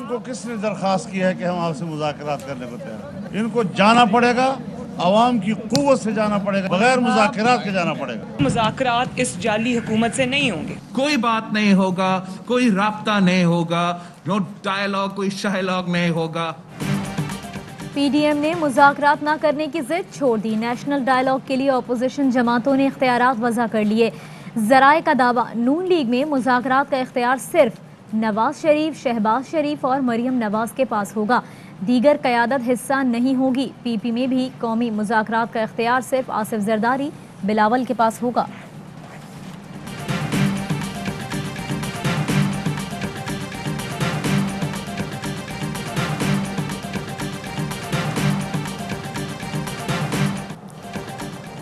इनको किसने दरख्वास्त किया है कि हम आपसे मुज़ाकरात करने को तैयार हैं? इनको जाना पड़ेगा, अवाम की कुव्वत से जाना पड़ेगा, बगैर मुज़ाकरात के जाना पड़ेगा। मुज़ाकरात इस जाली हुकूमत से नहीं होंगे, कोई बात नहीं होगा, कोई राब्ता नहीं होगा, नो डायलॉग, कोई शायलॉग नहीं होगा। पीडीएम ने मुज़ाकरात न करने की जिद छोड़ दी। नेशनल डायलॉग के लिए अपोजिशन जमातों ने इख्तियारात वज़ा कर लिए। ज़राए का दावा, नून लीग में मुज़ाकरात का इख्तियार सिर्फ नवाज शरीफ, शहबाज शरीफ और मरियम नवाज के पास होगा, दीगर क़यादत हिस्सा नहीं होगी। पीपी में भी कौमी मुज़ाकरात का इख्तियार सिर्फ आसिफ जरदारी, बिलावल के पास होगा।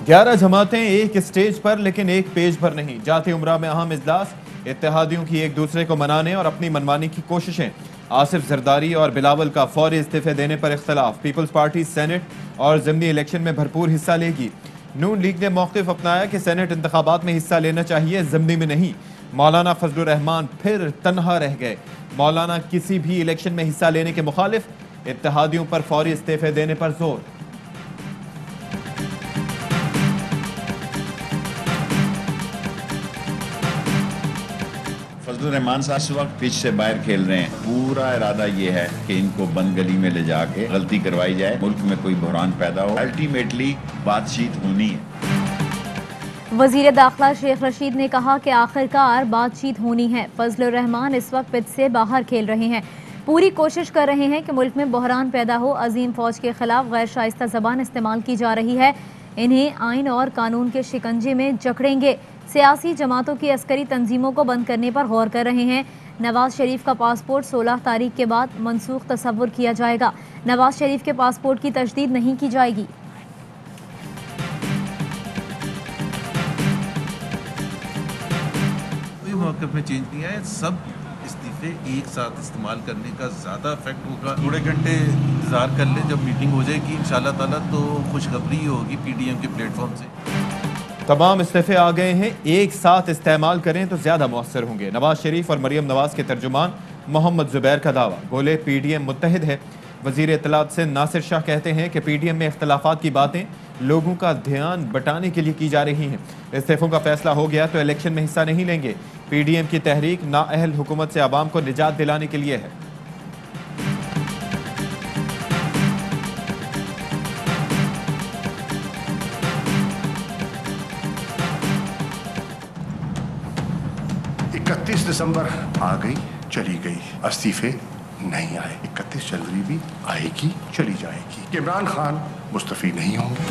ग्यारह जमातें एक स्टेज पर लेकिन एक पेज पर नहीं। जाती उम्रा में अहम इजलास, इत्तेहादियों की एक दूसरे को मनाने और अपनी मनमानी की कोशिशें। आसिफ जरदारी और बिलावल का फौरी इस्तीफे देने पर इख्तलाफ। पीपल्स पार्टी सेनेट और ज़िमनी इलेक्शन में भरपूर हिस्सा लेगी। नून लीग ने मौक़िफ़ अपनाया कि सेनेट इंतखाबात में हिस्सा लेना चाहिए, ज़िमनी में नहीं। मौलाना फजलुर रहमान फिर तनहा रह गए। मौलाना किसी भी इलेक्शन में हिस्सा लेने के मुखालिफ, इत्तेहादियों पर फौरी इस्तीफे देने पर जोर। फजलुर रहमान साहब इस वक्त पिच से बाहर खेल रहे हैं। पूरा इरादा ये है कि इनको बंद गली में ले जाके गलती करवाई जाए, मुल्क में कोई बहरान पैदा हो। अल्टीमेटली बातचीत होनी है। वजीर दाखिला शेख रशीद ने कहा कि आखिरकार बातचीत होनी है। फजलुर रहमान इस वक्त पिच से बाहर खेल रहे हैं, पूरी कोशिश कर रहे हैं कि मुल्क में बहरान पैदा हो। अजीम फौज के खिलाफ गैर शाइस्ता जबान इस्तेमाल की जा रही है, इन्हें आइन और कानून के शिकंजे में जकड़ेंगे। सियासी जमातों की अस्करी तंजीमों को बंद करने पर गौर कर रहे हैं। नवाज शरीफ का पासपोर्ट 16 तारीख के बाद मनसूख तस्वुर किया जाएगा। नवाज शरीफ के पासपोर्ट की तजदीद नहीं की जाएगी। कोई मौक़िफ़ में चेंज नहीं आया, सब इस्तीफे एक साथ इस्तेमाल करने का ज़्यादा इफेक्ट होगा। थोड़े घंटे इंतज़ार कर लें, जब मीटिंग हो जाएगी इंशाल्लाह ताला तो खुशखबरी होगी पीडीएम के प्लेटफॉर्म से। तमाम इस्तीफे आ गए हैं, एक साथ इस्तेमाल करें तो ज्यादा मौसर होंगे। नवाज शरीफ और मरियम नवाज के तर्जुमान मोहम्मद जुबैर का दावा, बोले पीडीएम मुत्तहिद है। वजीर इत्तलात से नासिर शाह कहते हैं कि पीडीएम में इख्तलाफात की बातें लोगों का ध्यान बटाने के लिए की जा रही हैं। इस्तीफों का फैसला हो गया तो इलेक्शन में हिस्सा नहीं लेंगे। पीडीएम की तहरीक नाअहल हुकूमत से आवाम को निजात दिलाने के लिए है। दिसंबर आ गई चली गई, इस्तीफे नहीं आए। 31 जनवरी भी आएगी चली जाएगी। इमरान खान मुस्तफी नहीं होंगे।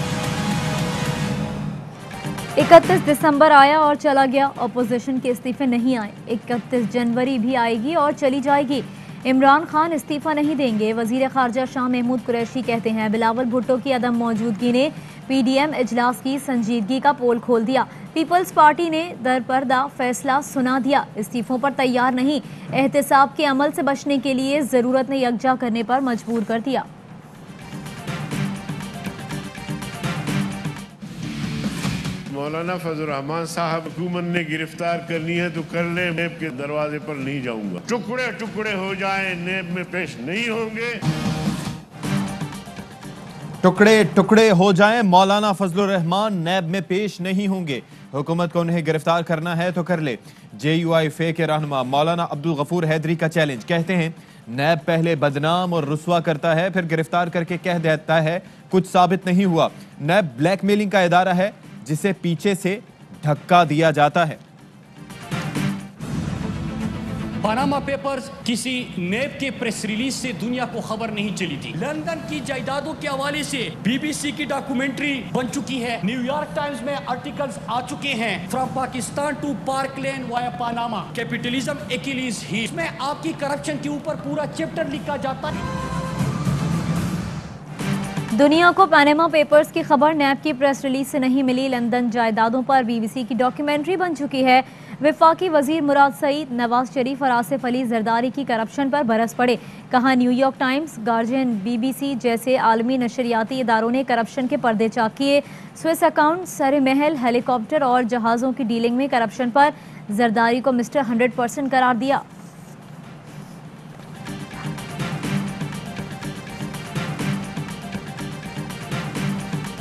31 दिसंबर आया और चला गया, अपोजिशन के इस्तीफे नहीं आए। 31 जनवरी भी आएगी और चली जाएगी। इमरान खान इस्तीफा नहीं देंगे। वजीर खारजा शाह महमूद कुरैशी कहते हैं बिलावल भुट्टो की अदम मौजूदगी ने पीडीएम इजलास की संजीदगी का पोल खोल दिया। पीपल्स पार्टी ने दरपर्दा फैसला सुना दिया, इस्तीफों पर तैयार नहीं, एहतसाब के अमल से बचने के लिए जरूरत ने यकजा करने पर मजबूर कर दिया। मौलाना फजलुर रहमान साहब हुकूमत ने गिरफ्तार करनी है तो कर ले, नेब के दरवाजे पर नहीं जाऊंगा। टुकड़े टुकड़े हो जाएं, नेब में पेश नहीं होंगे। टुकड़े टुकड़े हो जाएं, मौलाना फजलुर रहमान नैब में पेश नहीं होंगे। हुकूमत को उन्हें गिरफ्तार करना है तो कर ले। JUI के रहनुमा मौलाना अब्दुल गफूर हैदरी का चैलेंज, कहते हैं नैब पहले बदनाम और रुस्वा करता है, फिर गिरफ्तार करके कह देता है कुछ साबित नहीं हुआ। नैब ब्लैकमेलिंग का इदारा है जिसे पीछे से धक्का दिया जाता है। पनामा पेपर्स किसी नेब के प्रेस रिलीज से दुनिया को खबर नहीं चली थी। लंदन की जायदादों के हवाले से BBC की डॉक्यूमेंट्री बन चुकी है। न्यूयॉर्क टाइम्स में आर्टिकल्स आ चुके हैं। From Pakistan to park lane via Panama, capitalism Achilles ही। इसमें आपकी करप्शन के ऊपर पूरा चैप्टर लिखा जाता है। दुनिया को पनामा पेपर्स की खबर नैब की प्रेस रिलीज से नहीं मिली। लंदन जायदादों पर BBC की डॉक्यूमेंट्री बन चुकी है। वफाकी वजीर मुराद सईद, नवाज शरीफ और आसिफ अली जरदारी की करप्शन पर बरस पड़े। कहा न्यूयॉर्क टाइम्स, गार्जियन, BBC जैसे आलमी नशरियाती इदारों ने करप्शन के पर्दे चाक किए। स्विस अकाउंट, सर महल, हेलीकॉप्टर और जहाज़ों की डीलिंग में करप्शन पर जरदारी को मिस्टर 100% करार दिया।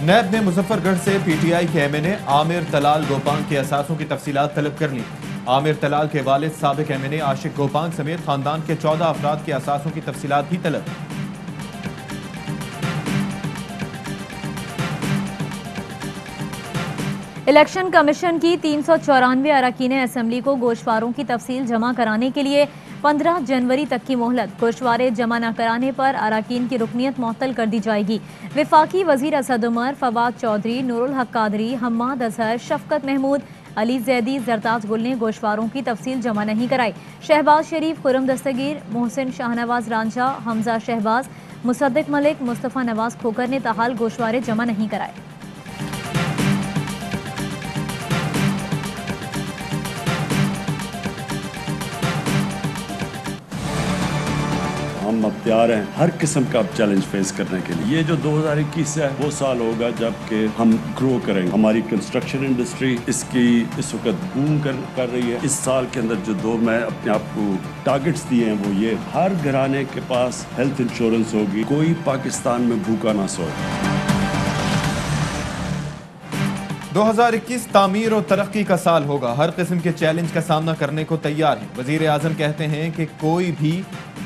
नैब ने मुजफ्फरगढ़ से पीटीआई के एमएनए आमिर तलाल गोपांग के असासों की तफसीलात तलब कर ली। आमिर तलाल के वालिद साबिक एमएनए आशिक गोपांग समेत खानदान के 14 अफराद के असासों की तफसीलात भी तलब। इलेक्शन कमीशन की 394 अरकान असम्बली को गोशवारों की तफसील जमा कराने के लिए 15 जनवरी तक की मोहलत। गोशवारे जमा न कराने पर अरकान की रुकनियत मुअत्तल कर दी जाएगी। वफाकी वजीर असद उमर, फवाद चौधरी, नूरुल हक कादरी, हम्माद अजहर, शफकत महमूद, अली जैदी, जरताज गुल ने गोशवारों की तफसील जमा नहीं कराई। शहबाज शरीफ, खुरम दस्तगीर, मोहसिन शाहनवाज रांझा, हमजा शहबाज, मुसद्दिक मलिक, मुस्तफ़ा नवाज खोकर ने ताहाल गोशवारे जमा नहीं कराए। हम अब तैयार हैं हर किस्म का चैलेंज फेस करने के लिए। ये जो 2021 है वो साल होगा जबकि हम ग्रो करेंगे। हमारी कंस्ट्रक्शन इंडस्ट्री इसकी इस वक्त बूम कर रही है। इस साल के अंदर जो मैं अपने आप को टारगेट्स दिए हैं वो ये, हर घराने के पास हेल्थ इंश्योरेंस होगी, कोई पाकिस्तान में भूखा ना सोए। 2021 तामीर और तरक्की का साल होगा। हर किस्म के चैलेंज का सामना करने को तैयार है। वजीर आजम कहते हैं कि कोई भी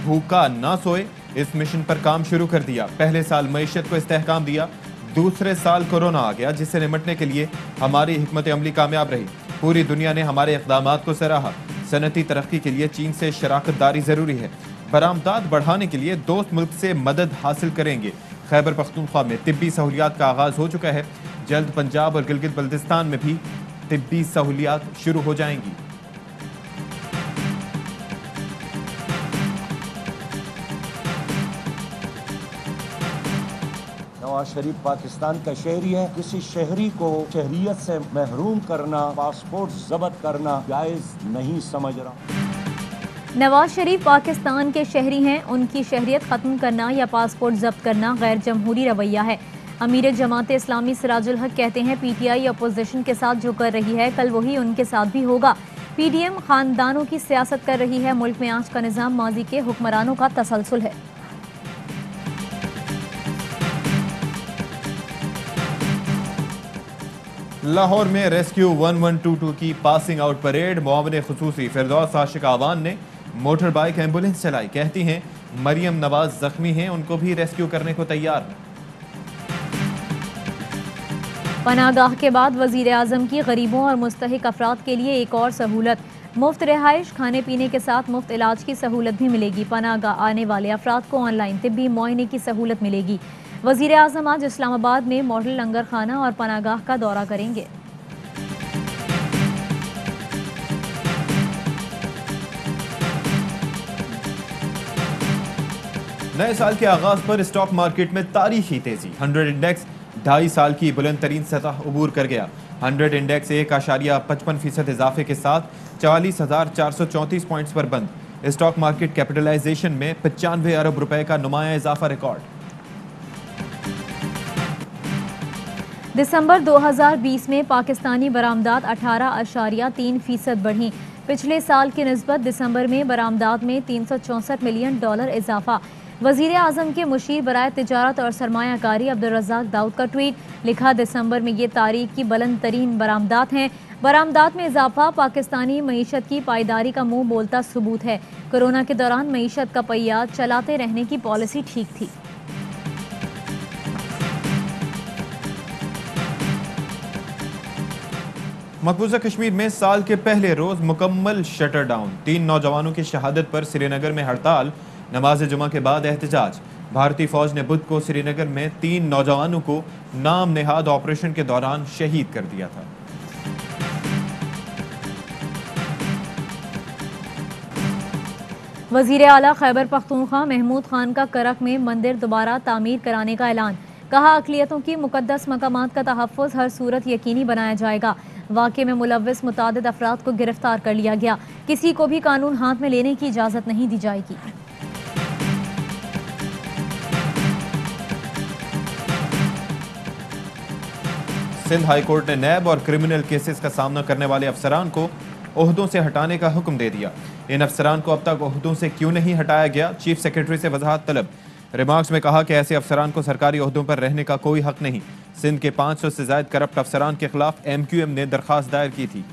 भूखा ना सोए। इस मिशन पर काम शुरू कर दिया। पहले साल मईशत को इस्तेहकाम दिया, दूसरे साल कोरोना आ गया जिससे निपटने के लिए हमारी हिकमत अमली कामयाब रही। पूरी दुनिया ने हमारे इक़दामात को सराहा। सनती तरक्की के लिए चीन से शराकत दारी जरूरी है। बरामदात बढ़ाने के लिए दोस्त मुल्क से मदद हासिल करेंगे। खैबर पख्तूनख्वा में तिब्बी सहूलियात का आगाज हो चुका है। जल्द पंजाब और गिलगित बल्तिस्तान में भी तिब्बी सहूलियात शुरू हो जाएंगी। नवाज शरीफ पाकिस्तान का शहरी है। किसी शहरी को शहरियत से महरूम करना, पासपोर्ट जब्त करना जायज नहीं समझ रहा। नवाज शरीफ पाकिस्तान के शहरी हैं। उनकी शहरियत खत्म करना या पासपोर्ट जब्त करना गैर जमहूरी रवैया है। अमीर जमात इस्लामी सिराजुल हक कहते हैं पीटीआई अपोजिशन के साथ जो कर रही है कल वही उनके साथ भी होगा। पीडीएम खानदानों की सियासत कर रही है। मुल्क में आज का निज़ाम माजी के हुक्मरानों का तसलसल है। लाहौर में रेस्क्यू 1122 की पासिंग आउट परेड मुआविन खुसूसी फिरदौस आशिक आवान ने मोटर बाइक एम्बुलेंस चलाई। कहती हैं मरियम नवाज जख्मी हैं, उनको भी रेस्क्यू करने को तैयार हैं। पनागाह के बाद वजीर आजम की गरीबों और मुस्तहिक अफराद के लिए एक और सहूलत। मुफ्त रिहाइश, खाने पीने के साथ मुफ्त इलाज की सहूलत भी मिलेगी। पनागाह आने वाले अफराद को ऑनलाइन तिब्बी मुआयने की सहूलत मिलेगी। वजीर आजम आज इस्लामाबाद में मॉडल लंगर खाना और पनागाह का दौरा करेंगे। नए साल के आगाज पर स्टॉक मार्केट में तारीखी तेजी। 100 इंडेक्स 2.5 साल की बुलंद तरीन सतह अबूर कर गया। 100 इंडेक्स 1.55% इजाफे के साथ 40,434 पॉइंट्स पर बंद। स्टॉक मार्केट कैपिटलाइजेशन में 95 अरब रुपए का नुमाया इजाफा रिकॉर्ड। दिसंबर 2020 में पाकिस्तानी बरामदात 18.3% बढ़ी। पिछले साल की निस्बत दिसंबर में बरामदात में $364 मिलियन इजाफा। वजीर आजम के मुशीर बराए तिजारत और सरमायाकारी अब्दुल रज़ाक दाऊद का ट्वीट, लिखा दिसंबर में ये तारीख की बुलंद तरीन बरामदात हैं। बरामदात में इजाफा पाकिस्तानी मईशत की पायदारी का मुंह बोलता सबूत है। कोरोना के दौरान मईशत का पहिया चलाते रहने की पॉलिसी ठीक थी। मकबूजा कश्मीर में साल के पहले रोज मुकम्मल शटर डाउन। 3 नौजवानों की शहादत पर श्रीनगर में हड़ताल, नमाज जुमा के बाद एहतजाज। भारतीय फौज ने बुध को श्रीनगर में 3 नौजवानों को नाम नेहाद ऑपरेशन के दौरान शहीद कर दिया था। वजीर आला खैबर पख्तूनख्वा महमूद खान का करक में मंदिर दोबारा तामीर कराने का ऐलान। कहा अक़लियतों की मुक़द्दस मकामात का तहफ़्फ़ुज़ हर सूरत यकीनी बनाया जाएगा। वाक़े में मुलव्विस मुतादिद अफराद को गिरफ्तार कर लिया गया। किसी को भी कानून हाथ में लेने की इजाज़त नहीं दी जाएगी। सिंध हाई कोर्ट ने नैब और क्रिमिनल केसेस का सामना करने वाले अफसरान को ओहदों से हटाने का हुक्म दे दिया। इन अफसरान को अब तक ओहदों से क्यों नहीं हटाया गया, चीफ सेक्रेटरी से वजाहत तलब। रिमार्क्स में कहा कि ऐसे अफसरान को सरकारी ओहदों पर रहने का कोई हक नहीं। सिंध के 500 से ज्यादा करप्ट अफसरान के खिलाफ MQM ने दरखास्त दायर की थी।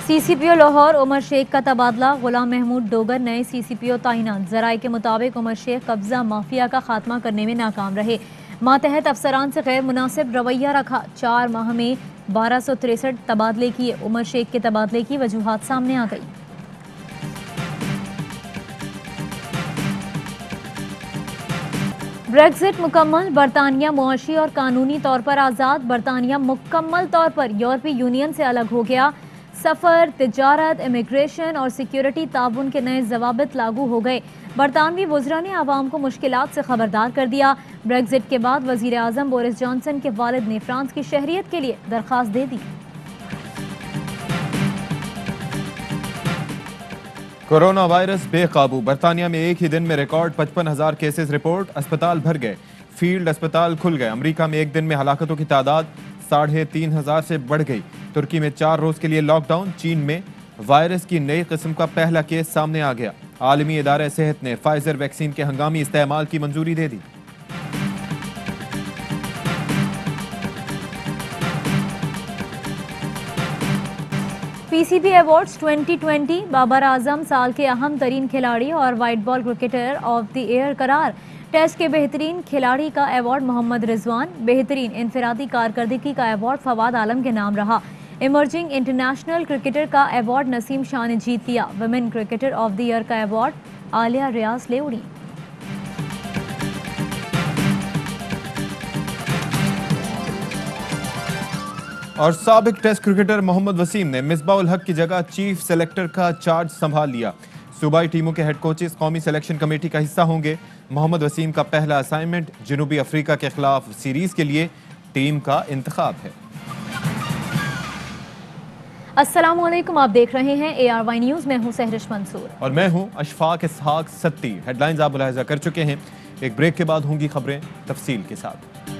CCPO लाहौर उमर शेख का तबादला, गुलाम महमूद डोगर नए CCPO तैनात। जराये के मुताबिक उमर शेख कब्जा माफिया का खात्मा करने में नाकाम रहे। मातहत अफसरान से गैर मुनासिब रवैया रखा। 4 माह में 1263 तबादले किए। उमर शेख के तबादले की वजूहात सामने आ गई। ब्रेक्जिट मुकम्मल, बरतानिया मुआशी और कानूनी तौर पर आज़ाद। बरतानिया मुकम्मल तौर पर यूरोपीय यूनियन से अलग हो गया। सफ़र, तिजारत, इमिग्रेशन और सिक्योरिटी ताउन के नए जवाबित लागू हो गए। बरतानवी वज़रा ने आवाम को मुश्किलात से खबरदार कर दिया। ब्रेक्जिट के बाद वज़ीर आज़म बोरिस जॉनसन के वालिद ने फ्रांस की शहरियत के लिए दरख्वास्त दे दी। कोरोना वायरस बेकाबू, बरतानिया में एक ही दिन में रिकॉर्ड 55,000 केसेस रिपोर्ट। अस्पताल भर गए, फील्ड अस्पताल खुल गए। अमेरिका में एक दिन में हलाकतों की तादाद 3,500 से बढ़ गई। तुर्की में 4 रोज के लिए लॉकडाउन। चीन में वायरस की नई किस्म का पहला केस सामने आ गया। आलमी इदारे सेहत ने फाइजर वैक्सीन के हंगामी इस्तेमाल की मंजूरी दे दी। PCB अवार्ड्स 2020, बाबर आजम साल के अहम तरीन खिलाड़ी और white ball cricketer of the year करार। टेस्ट के बेहतरीन खिलाड़ी का अवार्ड मोहम्मद रिजवान, बेहतरीन इनफरादी कारकर्दगी का अवार्ड फवाद आलम के नाम रहा। इमर्जिंग इंटरनेशनल क्रिकेटर का अवार्ड नसीम शाह ने जीत लिया। Women cricketer of the year का अवार्ड आलिया रियाज ले उड़ी। और साबिक टेस्ट क्रिकेटर मोहम्मद वसीम ने मिसबाउल हक की जगह चीफ सेलेक्टर का चार्ज संभाल लिया। सूबाई टीमों के हेड कोचेस कौमी सिलेक्शन कमेटी का हिस्सा होंगे। मोहम्मद वसीम का पहला असाइनमेंट जनूबी अफ्रीका के खिलाफ सीरीज के लिए टीम का इंतखाब है। अस्सलाम वालेकुम, आप देख रहे हैं ARY न्यूज़। मैं हूं सहरिश मंसूर और मैं हूं अशफाक इसहाक सत्ती। हेडलाइंस आप मुलाहिजा कर चुके हैं। एक ब्रेक के बाद होंगी खबरें तफसील के साथ।